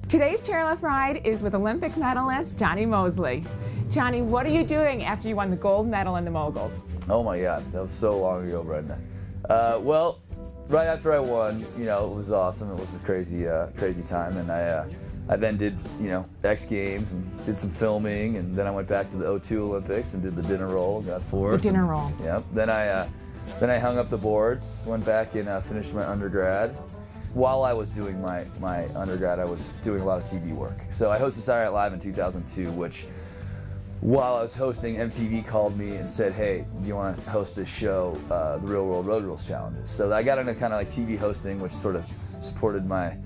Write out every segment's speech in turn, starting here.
Today's chairlift ride is with Olympic medalist Jonny Moseley. Jonny, what are you doing after you won the gold medal in the moguls? Oh my God, that was so long ago, Brenda. Well, right after I won, you know, it was awesome. It was a crazy, crazy time, and I then did, you know, X Games and did some filming, and then I went back to the '02 Olympics and did the dinner roll, got fourth. The dinner roll. Yep. Then I hung up the boards, went back and finished my undergrad. While I was doing my undergrad, I was doing a lot of TV work. So I hosted Saturday Night Live in 2002, which, while I was hosting, MTV called me and said, hey, do you want to host this show, the Real World Road Rules Challenges? So I got into kind of like TV hosting, which sort of supported my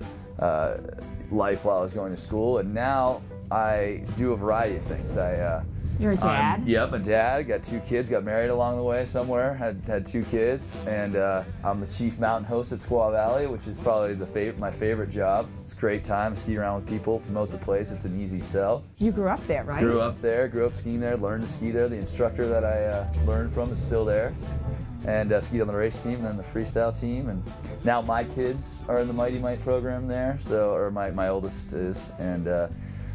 life while I was going to school. And now I do a variety of things. You're a dad? Yep, a dad. Got 2 kids. Got married along the way somewhere. Had 2 kids, and I'm the chief mountain host at Squaw Valley, which is probably my favorite job. It's a great time. Ski around with people, promote the place. It's an easy sell. You grew up there, right? Grew up there. Grew up skiing there. Learned to ski there. The instructor that I learned from is still there, and skied on the race team and then the freestyle team. And now my kids are in the Mighty Might program there. So, or my oldest is, and.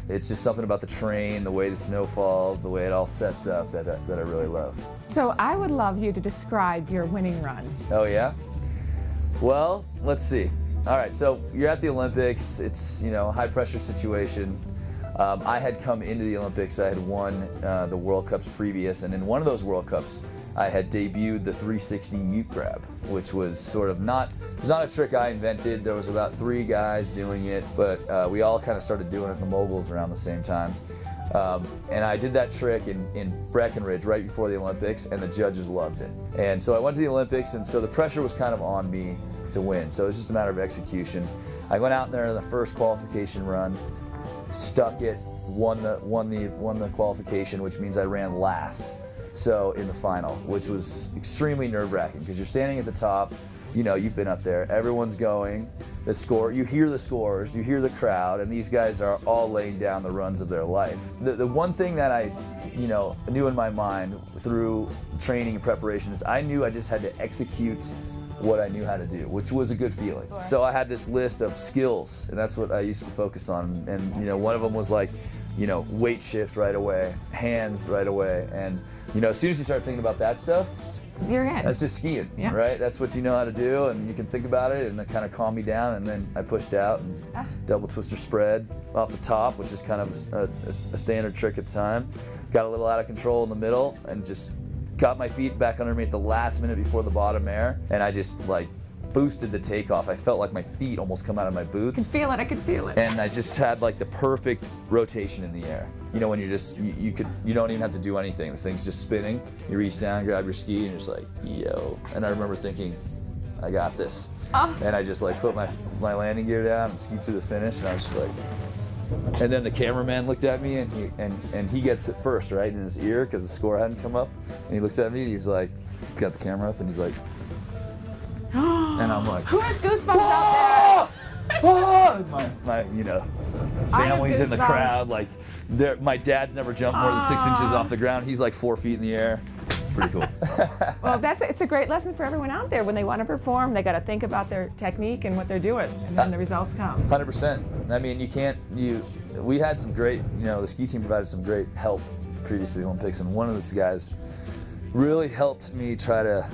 It's just something about the terrain, the way the snow falls, the way it all sets up that I really love. So I would love you to describe your winning run. Oh yeah? Well, let's see. All right, so you're at the Olympics. It's, you know, a high pressure situation. I had come into the Olympics, I had won the World Cups previous, and in one of those World Cups, I had debuted the 360 mute grab, which was sort of not a trick I invented. There was about 3 guys doing it, but we all kind of started doing it in the moguls around the same time. And I did that trick in Breckenridge right before the Olympics, and the judges loved it. And so I went to the Olympics, and so the pressure was kind of on me to win. So it was just a matter of execution. I went out there in the first qualification run, stuck it, won the qualification, which means I ran last. So in the final, which was extremely nerve-wracking because you're standing at the top, you know, you've been up there, everyone's going, the score, you hear the scores, you hear the crowd, and these guys are all laying down the runs of their life. The one thing that I, you know, knew in my mind through training and preparation is I knew I just had to execute what I knew how to do, which was a good feeling. So I had this list of skills, and that's what I used to focus on. And you know, one of them was like, you know, weight shift right away, hands right away, and you know, as soon as you start thinking about that stuff, you're in. That's just skiing, yeah. Right? That's what you know how to do, and you can think about it, and that kind of calmed me down. And then I pushed out and double twister spread off the top, which is kind of a standard trick at the time. Got a little out of control in the middle, and just got my feet back under me at the last minute before the bottom air, and I just like boosted the takeoff. I felt like my feet almost come out of my boots. I could feel it, I could feel it. And I just had like the perfect rotation in the air. You know, when you just, you don't even have to do anything. The thing's just spinning. You reach down, grab your ski, and you're just like, yo. And I remember thinking, I got this. And I just like put my landing gear down and skied through the finish, and I was just like, and then the cameraman looked at me, and he gets it first, right, in his ear, because the score hadn't come up. And he looks at me, and he's like, he's got the camera up, and he's like, and I'm like, who has goosebumps out there? My you know, family's in the crowd. Like, my dad's never jumped more than 6 inches off the ground. He's like 4 feet in the air. It's pretty cool. Well, it's a great lesson for everyone out there. When they want to perform, they got to think about their technique and what they're doing, and then the results come. 100%. I mean, we had some great, you know, the ski team provided some great help previous to the Olympics, and one of those guys really helped me try to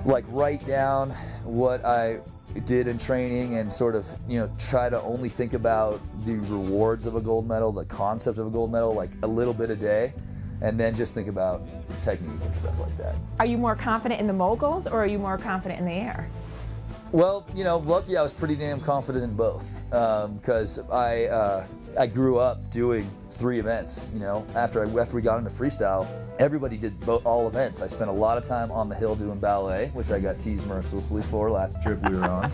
like write down what I did in training and sort of, you know, try to only think about the rewards of a gold medal, the concept of a gold medal, like a little bit a day, and then just think about technique and stuff like that. Are you more confident in the moguls, or are you more confident in the air? Well, you know, lucky I was pretty damn confident in both, because I grew up doing 3 events. You know, after we got into freestyle, everybody did all events. I spent a lot of time on the hill doing ballet, which I got teased mercilessly for last trip we were on.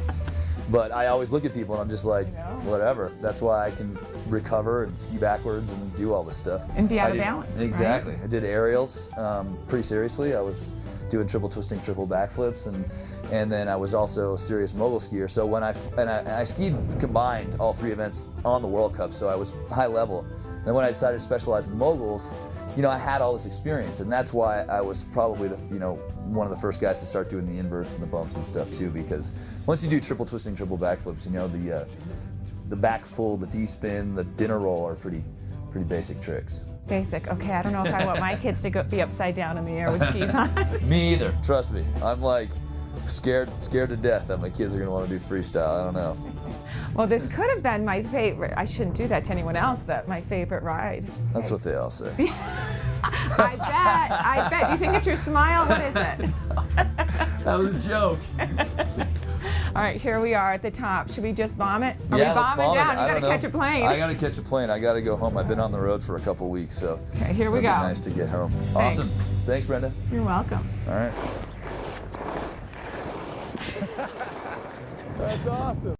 But I always look at people and I'm just like, whatever. That's why I can recover and ski backwards and do all this stuff. And be out of balance. Exactly. Right? I did aerials pretty seriously. I was doing triple twisting, triple backflips, and then I was also a serious mogul skier. So when I skied combined all 3 events on the World Cup, so I was high level. And when I decided to specialize in moguls, you know, I had all this experience, and that's why I was probably one of the first guys to start doing the inverts and the bumps and stuff too, because once you do triple twisting, triple backflips, you know, the back full, the D-spin, the dinner roll are pretty basic tricks. Basic. Okay, I don't know if I want my kids to be upside down in the air with skis on. Me either. Trust me. I'm like scared to death that my kids are gonna want to do freestyle. I don't know. Well, this could have been my favorite. I shouldn't do that to anyone else, but my favorite ride. That's what they all say. I bet. You think it's your smile? What is it? That was a joke. All right, here we are at the top. Should we just bomb it? Are Yeah, we let's bombing bomb down? it. I You don't gotta know. catch a plane. I gotta catch a plane. I gotta go home. I've been on the road for a couple weeks, so Okay, here we it'd go. be nice to get home. Thanks. Awesome. Thanks, Brenda. You're welcome. All right. That's awesome.